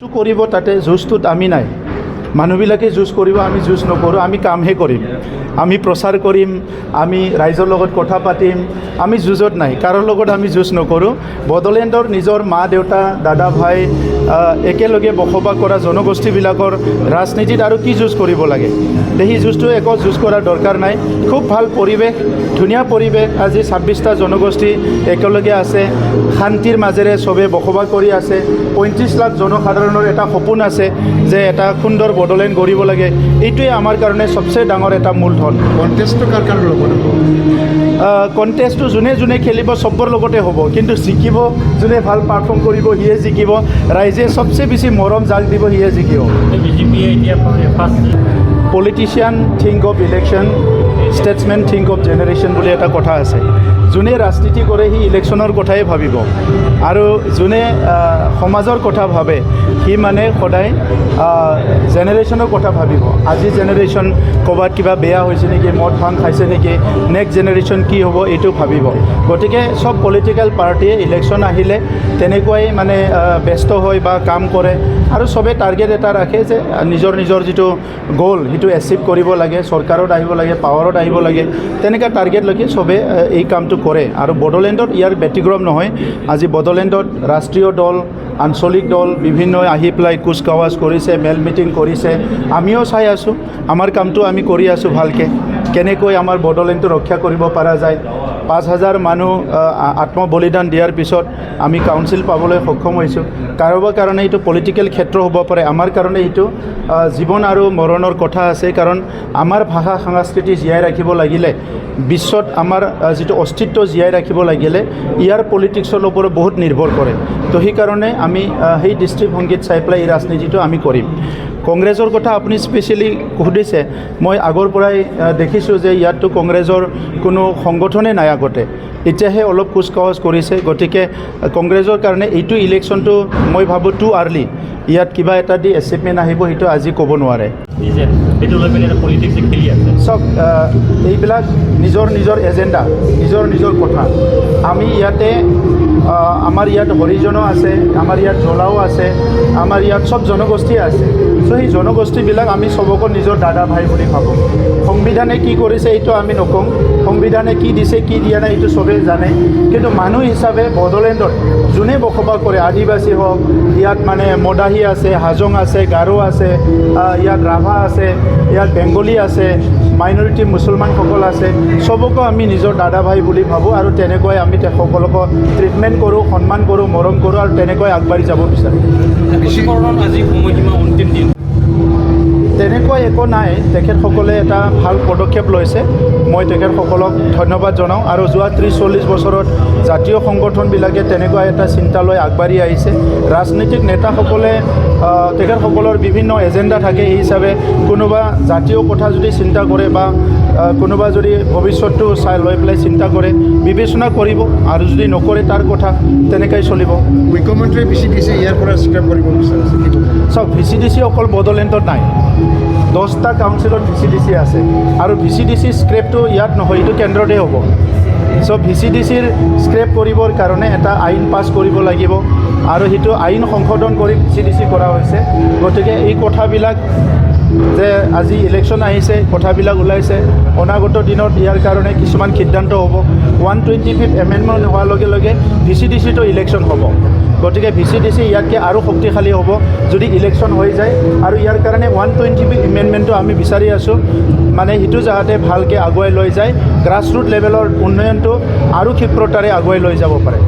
কৰিব তাতে যুঁজটোত আমি নাই মানুহবিলাকে যুঁজ কৰিব আমি যুঁজ নকৰোঁ আমি কামহে কৰিম আমি প্ৰচাৰ কৰিম আমি ৰাইজৰ লগত কথা পাতিম আমি যুঁজত নাই কাৰো লগত আমি যুঁজ নকৰোঁ বড়োলেণ্ডৰ নিজৰ মা দেউতা দাদা ভাই একেলগে বসবাস কৰা জনগোষ্ঠীবিলাকৰ ৰাজনীতিত আৰু কি যুঁজ কৰিব লাগে সেই যুঁজটো একো যুঁজ কৰাৰ দৰকাৰ নাই খুব ভাল পৰিৱেশ ধুনীয়া পৰিৱেশ আজি 26টা জনগোষ্ঠী একেলগে আছে শান্তিৰ মাজেৰে চবে বসবাস কৰি আছে 35 লাখ জনসাধাৰণৰ এটা সপোন আছে যে এটা সুন্দৰ বড়োলেণ্ড গঢ়িব লাগে এইটোৱে আমাৰ কাৰণে সবচে ডাঙৰ এটা মূলধন কণ্টেষ্টটো কাৰ কাৰ লগত হ'ব কণ্টেষ্টটো যোনে যোনে খেলিব চবৰ লগতে হ'ব কিন্তু জিকিব যোনে ভাল পাৰফৰ্ম কৰিব সিয়ে জিকিব ৰাইজে সবচে বেছি মৰম জাক দিব সিয়ে জিকিব politician think of election Statesman think of generation বুলি এটা কথা আছে যোনে ৰাজনীতি কৰে সি ইলেকশ্যনৰ কথাই ভাবিব আৰু যোনে সমাজৰ কথা ভাবে সি মানে সদায় জেনেৰেশ্যনৰ কথা ভাবিব আজি জেনেৰেশ্যন ক'ৰবাত কিবা বেয়া হৈছে নেকি মদ ভাং খাইছে নেকি নেক্সট জেনেৰেশ্যন কি হ'ব এইটো ভাবিব গতিকে সব পলিটিকেল পাৰ্টিয়ে ইলেকশ্যন আহিলে তেনেকুৱাই মানে ব্যস্ত হয় বা কাম কৰে আৰু চবে টাৰ্গেট এটা ৰাখে যে নিজৰ নিজৰ যিটো গ'ল সেইটো এচিভ কৰিব লাগে চৰকাৰত আহিব লাগে পাৱাৰত আহিব লাগে তেনেকুৱা টাৰ্গেট লৈকে চবে এই কামটো কৰে আৰু বড়োলেণ্ডত ইয়াৰ ব্যতিক্ৰম নহয় আজি বড়োলেণ্ডত ৰাষ্ট্ৰীয় দল আঞ্চলিক দল বিভিন্ন আহি পেলাই কুচকাৱাজ কৰিছে মেল মিটিং কৰিছে আমিও চাই আছোঁ আমাৰ কামটো আমি কৰি আছোঁ ভালকৈ কেনেকৈ আমাৰ বড়োলেণ্ডটো ৰক্ষা কৰিব পৰা যায় 5,000 মানুহ আত্মবলিদান দিয়াৰ পিছত আমি কাউন্সিল পাবলৈ সক্ষম হৈছোঁ কাৰোবাৰ কাৰণে এইটো পলিটিকেল ক্ষেত্ৰ হ'ব পাৰে আমাৰ কাৰণে এইটো জীৱন আৰু মৰণৰ কথা আছে কাৰণ আমাৰ ভাষা সংস্কৃতি জীয়াই ৰাখিব লাগিলে বিশ্বত আমাৰ যিটো অস্তিত্ব জীয়াই ৰাখিব লাগিলে ইয়াৰ পলিটিক্সৰ ওপৰত বহুত নিৰ্ভৰ কৰে তো সেইকাৰণে আমি সেই দৃষ্টিভংগীত চাই পেলাই এই ৰাজনীতিটো আমি কৰিম কংগ্ৰেছৰ কথা আপুনি স্পেচিয়েলি সুধিছে মই আগৰ পৰাই দেখিছোঁ যে ইয়াততো কংগ্ৰেছৰ কোনো সংগঠনে নাই আগতে এতিয়াহে অলপ কুচকাৱাজ কৰিছে গতিকে কংগ্ৰেছৰ কাৰণে এইটো ইলেকশ্যনটো মই ভাবোঁ টু আৰ্লি ইয়াত কিবা এটা দি এচিভমেণ্ট আহিব সেইটো আজি ক'ব নোৱাৰে চব এইবিলাক নিজৰ নিজৰ এজেণ্ডা নিজৰ নিজৰ কথা আমি ইয়াতে আমাৰ ইয়াত হৰিজনো আছে আমাৰ ইয়াত জ্বলাও আছে আমাৰ ইয়াত চব জনগোষ্ঠী আছে চ' সেই জনগোষ্ঠীবিলাক আমি চবকো নিজৰ দাদা ভাই বুলি ভাবোঁ সংবিধানে কি কৰিছে এইটো আমি নকওঁ সংবিধানে কি দিছে কি দিয়া নাই এইটো চবেই জানে কিন্তু মানুহ হিচাপে বড়োলেণ্ডত যোনে বসবাস কৰে আদিবাসী হওক ইয়াত মানে মদাহী আছে হাজং আছে গাৰো আছে ইয়াত ৰাভা আছে ইয়াত বেংগলী আছে মাইনৰিটি মুছলমানসকল আছে চবকো আমি নিজৰ দাদা ভাই বুলি ভাবোঁ আৰু তেনেকৈ আমি সকলোকে ট্ৰিটমেণ্ট কৰোঁ সন্মান কৰোঁ মৰম কৰোঁ আৰু তেনেকৈ আগবাঢ়ি যাব বিচাৰোঁ আজি সময়সীমা অন্তিম দিন তেনেকুৱা একো নাই তেখেতসকলে এটা ভাল পদক্ষেপ লৈছে মই তেখেতসকলক ধন্যবাদ জনাওঁ আৰু যোৱা 30-40 বছৰত জাতীয় সংগঠনবিলাকে তেনেকুৱা এটা চিন্তা লৈ আগবাঢ়ি আহিছে ৰাজনৈতিক নেতাসকলে তেখেতসকলৰ বিভিন্ন এজেণ্ডা থাকে এই হিচাপে কোনোবা জাতীয় কথা যদি চিন্তা কৰে বা কোনোবা যদি ভৱিষ্যতটো চাই লৈ পেলাই চিন্তা কৰে বিবেচনা কৰিব আৰু যদি নকৰে তাৰ কথা তেনেকৈ চলিব মুখ্যমন্ত্ৰীয়ে VCDC ইয়াৰ পৰা স্ক্ৰেপ কৰিব বিচাৰিছে চাওক VCDC অকল বড়োলেণ্ডত নাই 10টা কাউন্সিলত VCDC আছে আৰু VCDC স্ক্ৰেপটো ইয়াত নহয় এইটো কেন্দ্ৰতে হ'ব চ' VCDCৰ স্ক্ৰেপ কৰিবৰ কাৰণে এটা আইন পাছ কৰিব লাগিব আৰু সেইটো আইন সংশোধন কৰি VCDC কৰা হৈছে গতিকে এই কথাবিলাক যে আজি ইলেকশ্যন আহিছে কথাবিলাক ওলাইছে অনাগত দিনত ইয়াৰ কাৰণে কিছুমান সিদ্ধান্ত হ'ব 125th এমেণ্ডমেণ্ট হোৱাৰ লগে লগে VCDCটো ইলেকশ্যন হ'ব গতিকে VCDC ইয়াতকৈ আৰু শক্তিশালী হ'ব যদি ইলেকশ্যন হৈ যায় আৰু ইয়াৰ কাৰণে 125th এমেণ্ডমেণ্টটো আমি বিচাৰি আছোঁ মানে সেইটো যাতে ভালকৈ আগুৱাই লৈ যায় গ্ৰাছৰুট লেভেলৰ উন্নয়নটো আৰু ক্ষিপ্ৰতাৰে আগুৱাই লৈ যাব পাৰে